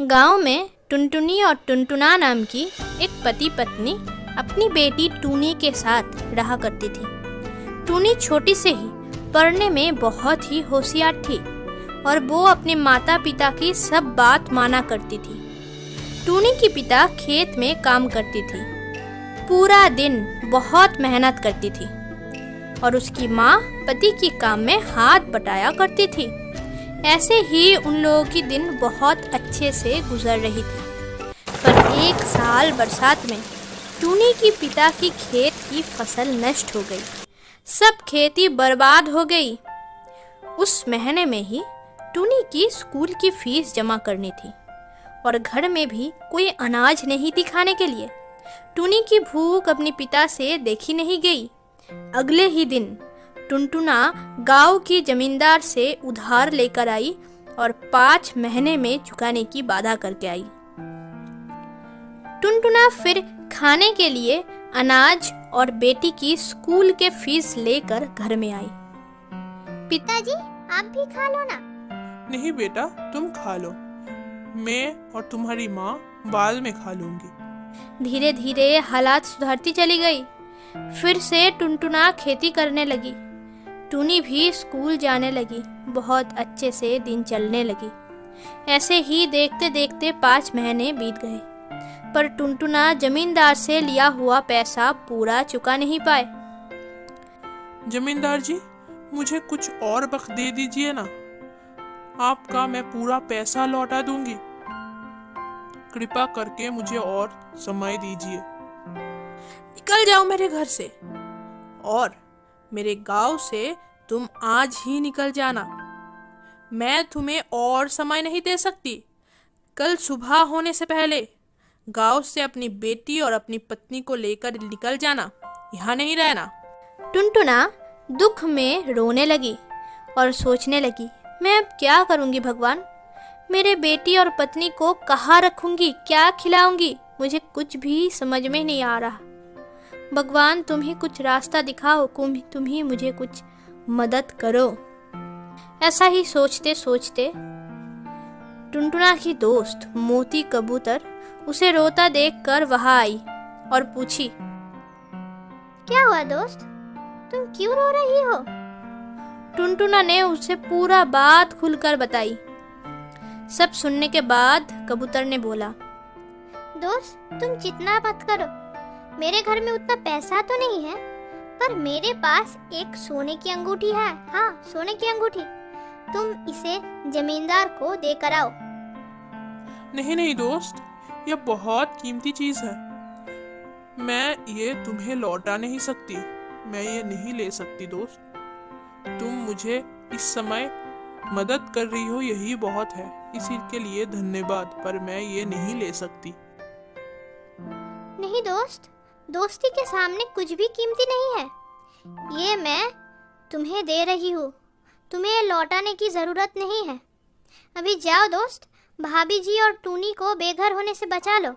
गांव में टुनटुनी और टुनटुना नाम की एक पति पत्नी अपनी बेटी टूनी के साथ रहा करती थी। टूनी छोटी से ही पढ़ने में बहुत ही होशियार थी और वो अपने माता पिता की सब बात माना करती थी। टूनी की पिता खेत में काम करती थी, पूरा दिन बहुत मेहनत करती थी और उसकी माँ पति के काम में हाथ बटाया करती थी। ऐसे ही उन लोगों की दिन बहुत अच्छे से गुजर रही थी। पर एक साल बरसात में टूनी की पिता की खेत की फसल नष्ट हो गई, सब खेती बर्बाद हो गई। उस महीने में ही टूनी की स्कूल की फीस जमा करनी थी और घर में भी कोई अनाज नहीं दिखाने के लिए टूनी की भूख अपने पिता से देखी नहीं गई। अगले ही दिन टुनटुना गांव की जमींदार से उधार लेकर आई और 5 महीने में चुकाने की वादा करके आई। टुनटुना फिर खाने के लिए अनाज और बेटी की स्कूल के फीस लेकर घर में आई। पिताजी, आप भी खा लो ना। नहीं बेटा, तुम खा लो, मैं और तुम्हारी माँ बाद में खा लूंगी। धीरे धीरे हालात सुधरती चली गई। फिर से टुनटुना खेती करने लगी, टूनी भी स्कूल जाने लगी, बहुत अच्छे से दिन चलने लगी। ऐसे ही देखते देखते 5 महीने बीत गए, पर टुनटुना जमींदार से लिया हुआ पैसा पूरा चुका नहीं पाए। जमींदार जी, मुझे कुछ और वक्त दे दीजिए ना, आपका मैं पूरा पैसा लौटा दूंगी। कृपा करके मुझे और समय दीजिए। निकल जाओ मेरे घर से, और मेरे गांव से तुम आज ही निकल जाना। मैं तुम्हें और समय नहीं दे सकती। कल सुबह होने से पहले गांव से अपनी बेटी और अपनी पत्नी को लेकर निकल जाना, यहाँ नहीं रहना। टुनटुना दुख में रोने लगी और सोचने लगी, मैं अब क्या करूंगी भगवान, मेरे बेटी और पत्नी को कहाँ रखूंगी, क्या खिलाऊंगी, मुझे कुछ भी समझ में नहीं आ रहा। भगवान, तुम ही कुछ रास्ता दिखाओ, तुम ही मुझे कुछ मदद करो। ऐसा ही सोचते सोचते टुनटुना की दोस्त मोती कबूतर उसे रोता देखकर वहां आई और पूछी, क्या हुआ दोस्त, तुम क्यों रो रही हो? टुनटुना ने उसे पूरा बात खुलकर बताई। सब सुनने के बाद कबूतर ने बोला, दोस्त, तुम चिंता मत करो, मेरे घर में उतना पैसा तो नहीं है, पर मेरे पास एक सोने की अंगूठी है। हाँ, सोने की अंगूठी, तुम इसे जमींदार को देकर आओ। नहीं नहीं दोस्त, यह बहुत कीमती चीज है, मैं ये तुम्हें लौटा नहीं सकती, मैं ये नहीं ले सकती दोस्त। तुम मुझे इस समय मदद कर रही हो, यही बहुत है, इसी के लिए धन्यवाद, पर मैं ये नहीं ले सकती। नहीं दोस्त, दोस्ती के सामने कुछ भी कीमती नहीं है, ये मैं तुम्हें दे रही हूँ, तुम्हें लौटाने की जरूरत नहीं है। अभी जाओ दोस्त, भाभी जी और टूनी को बेघर होने से बचा लो।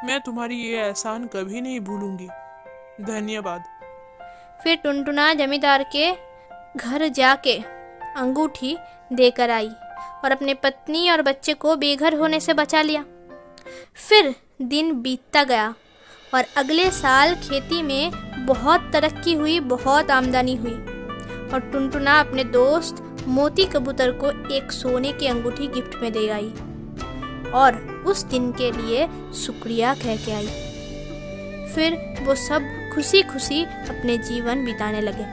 मैं तुम्हारी ये एहसान कभी नहीं भूलूंगी, धन्यवाद। फिर टुनटुना जमींदार के घर जाके अंगूठी देकर आई और अपने पत्नी और बच्चे को बेघर होने से बचा लिया। फिर दिन बीतता गया और अगले साल खेती में बहुत तरक्की हुई, बहुत आमदनी हुई और टुनटुना अपने दोस्त मोती कबूतर को एक सोने की अंगूठी गिफ्ट में दे आई और उस दिन के लिए शुक्रिया कह के आई। फिर वो सब खुशी खुशी अपने जीवन बिताने लगे।